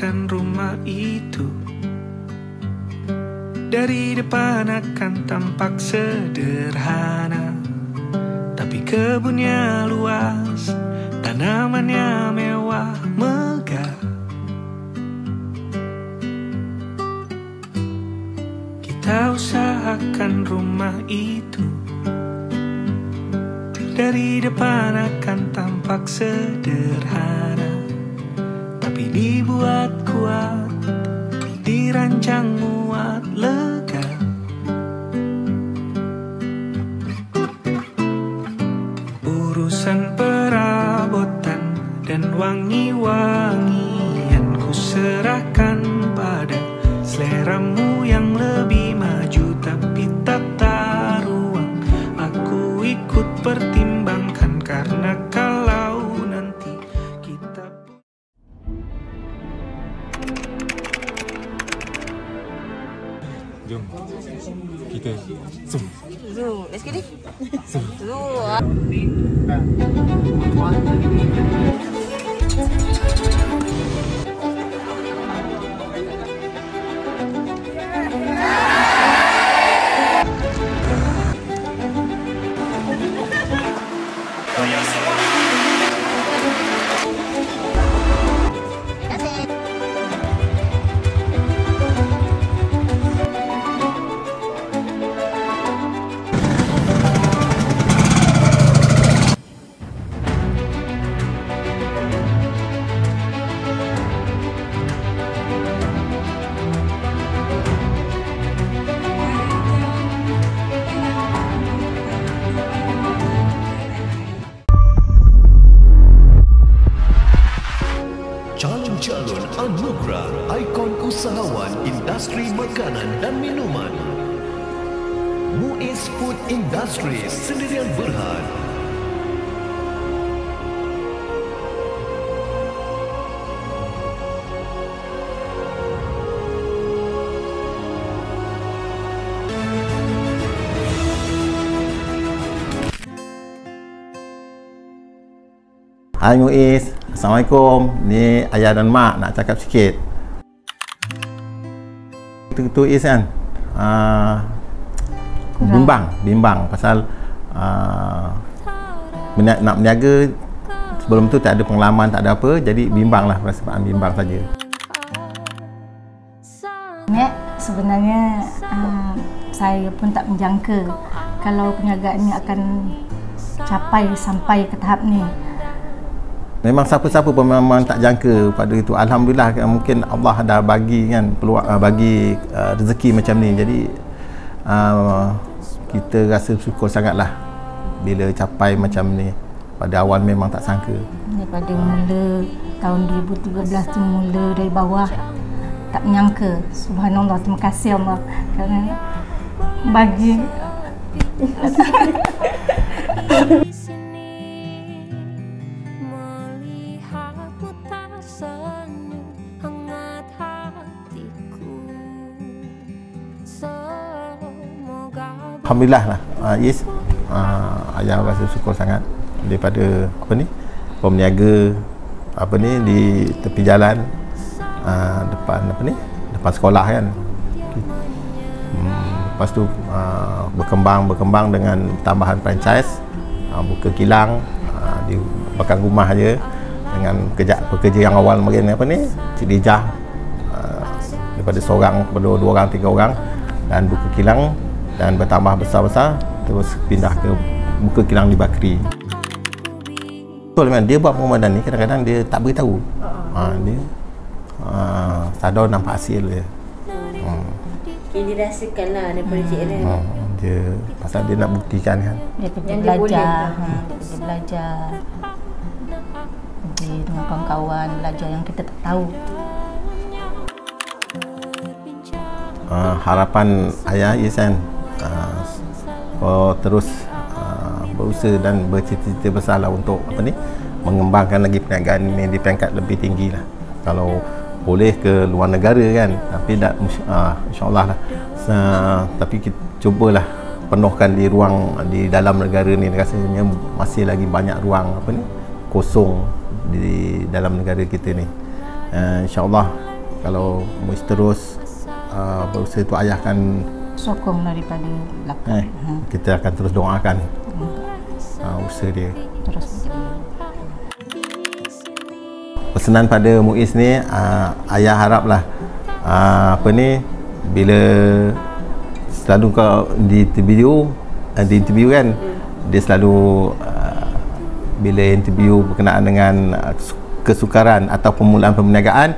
usahakan rumah itu dari depan akan tampak sederhana, tapi kebunnya luas, tanamannya mewah megah. Kita usahakan rumah itu dari depan akan tampak sederhana, tapi dibuat kuat, dirancang muat lega. Urusan perabotan dan wangi-wangian ku serahkan pada seleramu yang lebih maju, tapi tata ruang aku ikut pertimbangkan, karena kalau nanti kita jom kita zoom. Let's get it. Zoom. Calon anugerah ikon usahawan industri makanan dan minuman. Muiz Food Industries Sendirian Berhad. Hai Muiz, Assalamualaikum. Ni ayah dan mak nak cakap sikit. Itu Is kan, bimbang pasal nak berniaga. Sebelum tu tak ada pengalaman, tak ada apa, jadi bimbang lah, perasaan bimbang saja. Sebenarnya saya pun tak menjangka kalau perniagaan ini akan sampai ke tahap ni. Memang siapa-siapa pun memang tak jangka pada itu. Alhamdulillah, mungkin Allah dah bagi kan peluang, bagi rezeki macam ni. Jadi kita rasa syukur sangatlah bila capai macam ni. Pada awal memang tak sangka. Daripada mula tahun 2013 tu, mula dari bawah, tak menyangka. Subhanallah, terima kasih Allah kerana bagi Alhamdulillah lah, Is, ayah rasa syukur sangat daripada pemniaga di tepi jalan, depan sekolah kan. Lepas tu berkembang dengan tambahan franchise, buka kilang di belakang rumah je, dengan pekerja yang awal mungkin Cik Dijah, daripada seorang kepada 2 orang 3 orang, dan buka kilang dan bertambah besar-besar, terus pindah ke buka kilang di Bakri. Betul kan, dia buat pengumuman ni kadang-kadang dia tak beritahu. Dia sadar nampak hasil dia. Ini dirasakan lah daripada Cik Eren. Dia pasal dia nak buktikan kan. Dia pergi belajar, dengan kawan-kawan, belajar yang kita tak tahu. Harapan ayah Is kan, terus berusaha dan bercita-cita besar lah untuk mengembangkan lagi perniagaan ini di peringkat lebih tinggi lah. Kalau boleh ke luar negara kan, tapi insyaAllah lah. Tapi kita cubalah penuhkan di ruang di dalam negara ni. Rasanya masih lagi banyak ruang kosong di dalam negara kita ni. InsyaAllah kalau Muiz terus berusaha tu, ayah akan Sokong daripada belakang. kita akan terus doakan usaha dia. Terus berjaya. Pesanan pada Muiz ni, ayah haraplah bila selalu kau di interview kan, dia selalu bila interview berkenaan dengan kesukaran atau permulaan perniagaan,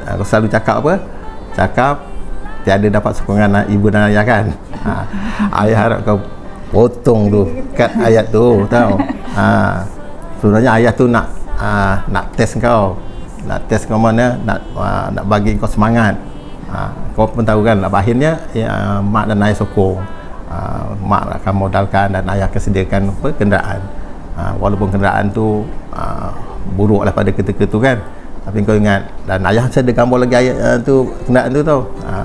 kau selalu cakap apa? Cakap tiada dapat sokongan ibu dan ayah kan. Ayah harap kau potong tu kat ayat tu, tahu. Sebenarnya ayah tu nak test kau, mana, nak bagi kau semangat. Kau pun tahu kan, akhirnya mak dan ayah sokong. Mak akan modalkan dan ayah akan sediakan kenderaan. Walaupun kenderaan tu buruklah pada ketika tu kan, tapi kau ingat, dan ayah saya ada gambar lagi ayat tu, kenderaan tu tau.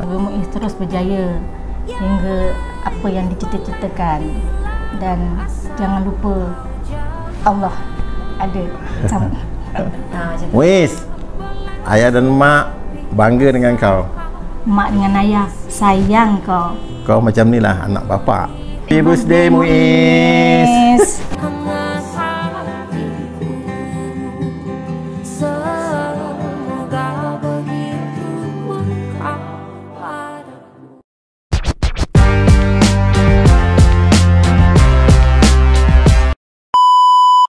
Muiz terus berjaya hingga apa yang dicita-citakan, dan jangan lupa Allah ada bersama. Muiz, ayah dan mak bangga dengan kau. Mak dengan ayah sayang kau. Kau macam ni lah anak bapa. Happy birthday Muiz.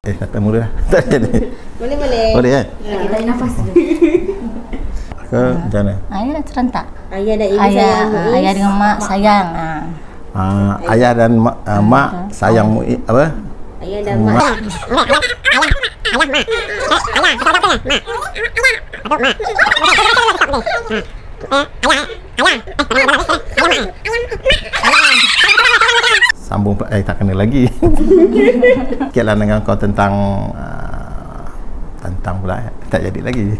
Kata mula lah. Tak jadi. Boleh. Boleh kan? Kita tarik nafas dulu. Ke macam mana? Ayah serentak. Ayah dan ibu sayang Muiz. Ayah dengan mak sayang. Ayah dan mak sayang Muiz apa? Ayah dan mak. Sambung tak kena lagi. Sikitlah dengan kau tentang pula tak jadi lagi.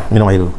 Minum air dulu.